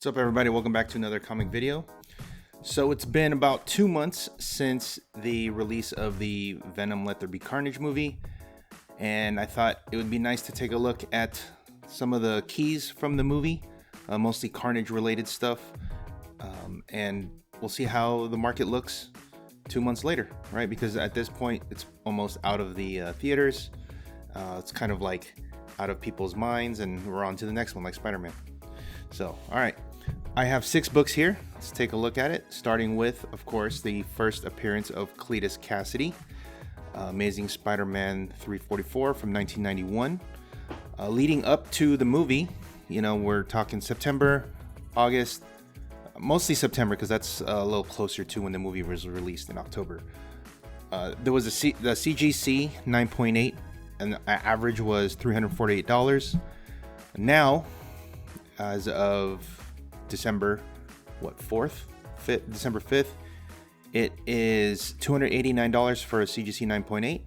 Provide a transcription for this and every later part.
What's up, everybody? Welcome back to another comic video. So it's been about 2 months since the release of the Venom There Be Carnage movie, and I thought it would be nice to take a look at some of the keys from the movie, mostly Carnage related stuff, and we'll see how the market looks 2 months later, right? Because at this point it's almost out of the theaters. It's kind of like out of people's minds, and we're on to the next one, like Spider-Man. So, all right. I have 6 books here. Let's take a look at it, starting with, of course, the first appearance of Cletus Cassidy, Amazing Spider-Man 344 from 1991. Leading up to the movie, we're talking September, August, mostly September because that's a little closer to when the movie was released in October. There was the CGC 9.8, and the average was $348. Now, as of December 5th, it is $289 for a CGC 9.8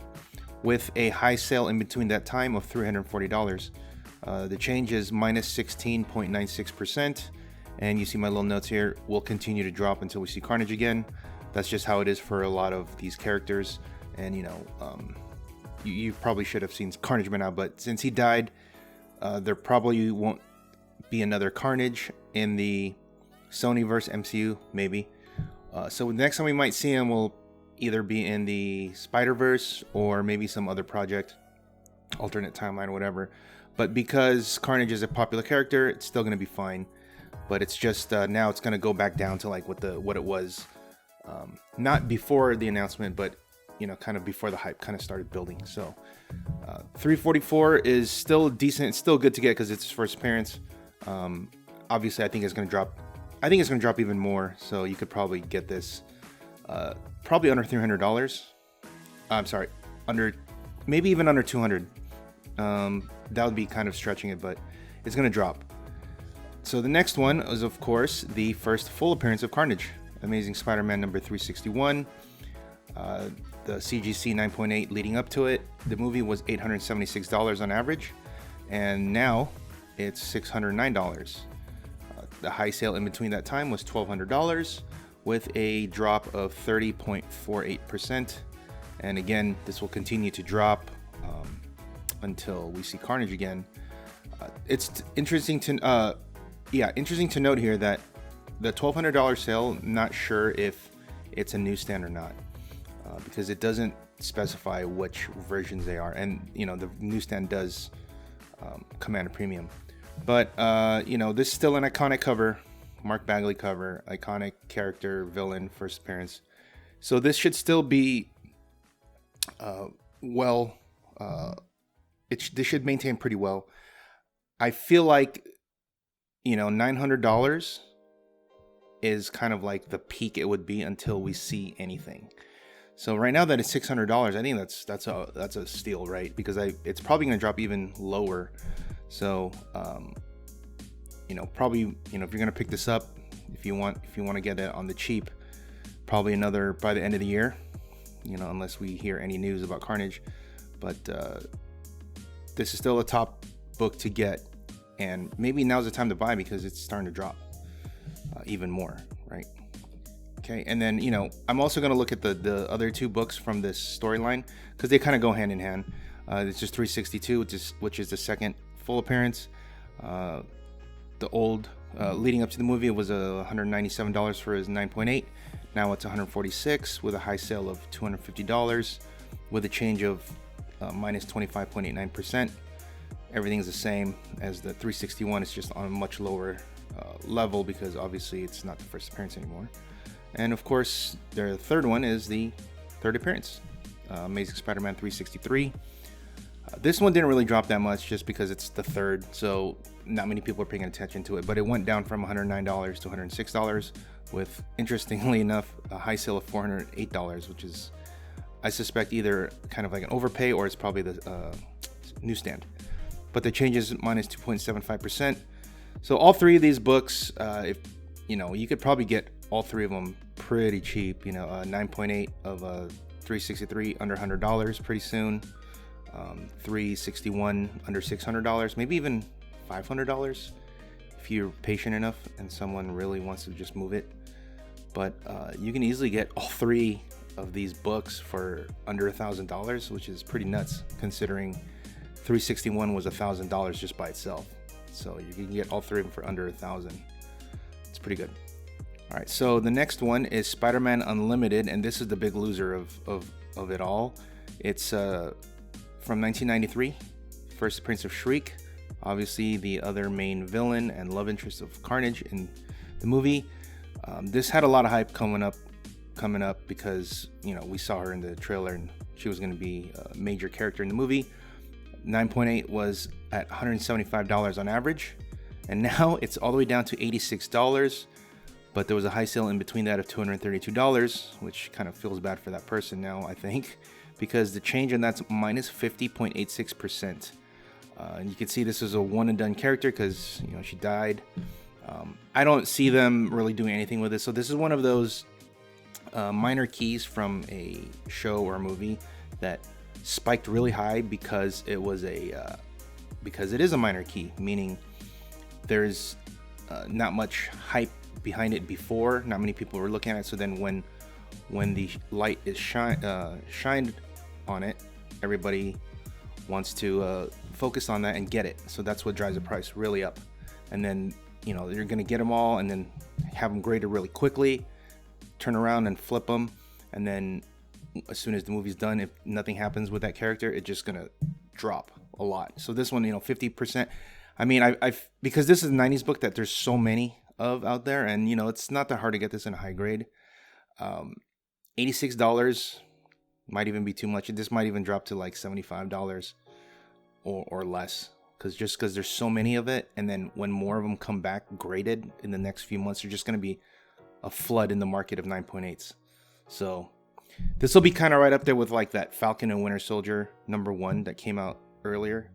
with a high sale in between that time of $340. The change is minus 16.96%, and you see my little notes here, will continue to drop until we see Carnage again. That's just how it is for a lot of these characters, and you probably should have seen Carnage by now, but since he died, there probably won't be another Carnage in the Sonyverse MCU, maybe. So the next time we might see him will either be in the Spider-Verse or maybe some other project, alternate timeline or whatever. But because Carnage is a popular character, it's still going to be fine. But it's just now it's going to go back down to like what it was, not before the announcement, but kind of before the hype kind of started building. So 344 is still decent. It's still good to get because it's his first appearance. Obviously, I think it's going to drop. I think it's going to drop even more. So you could probably get this probably under $300. I'm sorry, maybe even under $200. That would be kind of stretching it, but it's going to drop. So the next one is, of course, the first full appearance of Carnage, Amazing Spider-Man number 361. The CGC 9.8 leading up to it, the movie was $876 on average, and now it's $609. The high sale in between that time was $1,200 with a drop of 30.48%. And again, this will continue to drop until we see Carnage again. It's interesting to note here that the $1,200 sale, not sure if it's a newsstand or not, because it doesn't specify which versions they are, and the newsstand does command a premium. But this is still an iconic cover, Mark Bagley cover, iconic character, villain, first appearance. So this should still be this should maintain pretty well. I feel like $900 is kind of like the peak it would be until we see anything. So right now that it's $600, I think that's a steal, right? Because it's probably going to drop even lower. So probably if you're going to pick this up, if you want to get it on the cheap, probably another by the end of the year, unless we hear any news about Carnage. But this is still a top book to get, and maybe now's the time to buy because it's starting to drop even more, right? Okay, and then I'm also going to look at the other 2 books from this storyline because they kind of go hand in hand. It's just 362, which is the second full appearance. The old leading up to the movie, it was $197 for his 9.8. Now it's $146 with a high sale of $250 with a change of minus 25.89%. Everything's the same as the 361. It's just on a much lower level because obviously it's not the first appearance anymore. And of course, their third one is the third appearance, Amazing Spider-Man 363. This one didn't really drop that much just because it's the third, so not many people are paying attention to it. But it went down from $109 to $106 with, interestingly enough, a high sale of $408, which is, I suspect, either kind of like an overpay or it's probably the newsstand. But the change is minus 2.75%. So all 3 of these books, if you could probably get all 3 of them pretty cheap. 9.8 of 363 under $100 pretty soon. 361 under $600, maybe even $500. if you're patient enough and someone really wants to just move it. But you can easily get all 3 of these books for under $1,000, which is pretty nuts considering 361 was $1,000 just by itself. So you can get all 3 of them for under $1,000. It's pretty good. All right, so the next one is Spider-Man Unlimited, and this is the big loser of it all. It's from 1993, first appearance of Shriek, obviously the other main villain and love interest of Carnage in the movie. This had a lot of hype coming up because, you know, we saw her in the trailer and she was going to be a major character in the movie. 9.8 was at $175 on average, and now it's all the way down to $86. But there was a high sale in between that of $232, which kind of feels bad for that person now, I think, because the change in that's minus 50.86%. And you can see this is a one and done character because, you know, she died. I don't see them really doing anything with this. So this is one of those minor keys from a show or a movie that spiked really high because it was because it is a minor key, meaning there's not much hype behind it before. Not many people were looking at it. So then when the light is shined on it, everybody wants to focus on that and get it. So that's what drives the price really up. And then, you know, you're going to get them all and then have them graded really quickly, turn around and flip them. And then as soon as the movie's done, if nothing happens with that character, it's just going to drop a lot. So this one, you know, 50%. I mean, I've because this is a 90s book that there's so many of out there, and, you know, it's not that hard to get this in a high grade. $86 might even be too much. This might even drop to like $75 or less, because there's so many of it, and then when more of them come back graded in the next few months, there's just going to be a flood in the market of 9.8s. So this will be kind of right up there with like that Falcon and Winter Soldier #1 that came out earlier.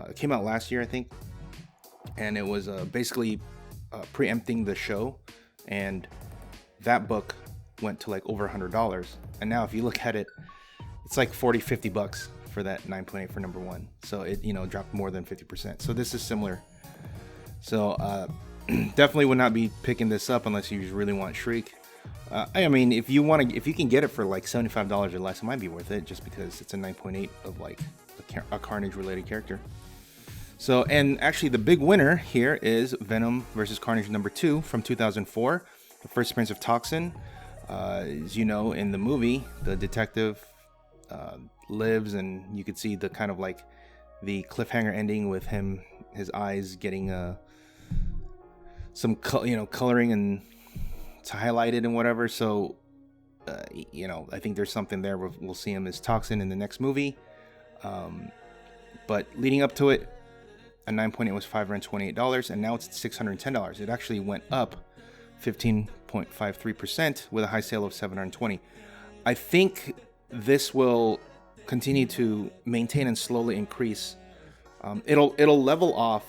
It came out last year, I think, and it was basically preempting the show, and that book went to like over $100, and now if you look at it, it's like $40-50 for that 9.8 for #1. So it, you know, dropped more than 50%. So this is similar. So definitely would not be picking this up unless you really want Shriek. I mean, if you can get it for like $75 or less, it might be worth it, just because it's a 9.8 of like a Carnage related character. So, and actually the big winner here is Venom versus Carnage #2 from 2004, the first appearance of Toxin. As you know, in the movie, the detective lives, and you could see the kind of like the cliffhanger ending with him, his eyes getting some coloring and it's highlighted and whatever. So, you know, I think there's something there. We'll see him as Toxin in the next movie. But leading up to it, a 9.8 was $528, and now it's $610. It actually went up 15.53% with a high sale of $720. I think this will continue to maintain and slowly increase. It'll level off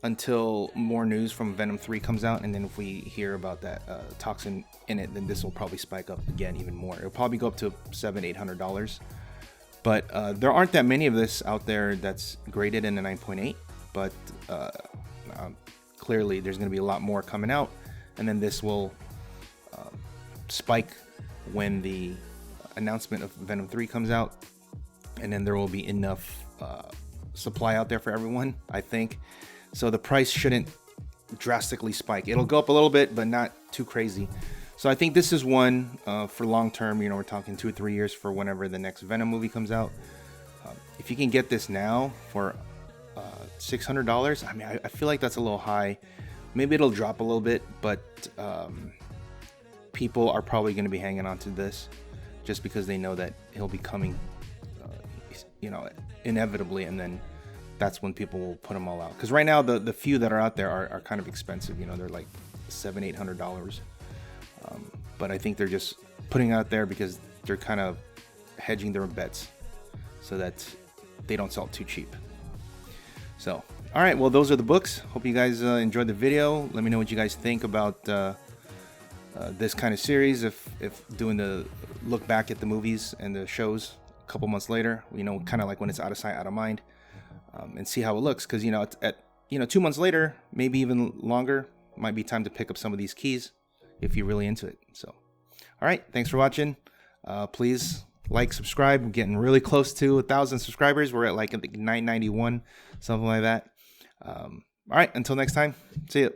until more news from Venom 3 comes out, and then if we hear about that Toxin in it, then this will probably spike up again even more. It'll probably go up to $700-800. But there aren't that many of this out there that's graded in a 9.8, but clearly there's going to be a lot more coming out, and then this will spike when the announcement of Venom 3 comes out, and then there will be enough supply out there for everyone, I think. So the price shouldn't drastically spike. It'll go up a little bit, but not too crazy. So I think this is one for long term. You know, we're talking 2 or 3 years for whenever the next Venom movie comes out. If you can get this now for $600, I mean, I feel like that's a little high. Maybe it'll drop a little bit, but people are probably going to be hanging on to this just because they know that he'll be coming, you know, inevitably, and then that's when people will put them all out. Because right now, the few that are out there are kind of expensive. You know, they're like $700-800. But I think they're just putting out there because they're kind of hedging their bets so that they don't sell too cheap. So, all right, well, those are the books. Hope you guys enjoyed the video. Let me know what you guys think about this kind of series. If doing the look back at the movies and the shows a couple months later, you know, kind of like when it's out of sight, out of mind, and see how it looks. Because, you know, 2 months later, maybe even longer, might be time to pick up some of these keys if you're really into it. So, all right, thanks for watching. Please like, subscribe. We're getting really close to 1,000 subscribers. We're at like 991, something like that. All right, until next time, see you.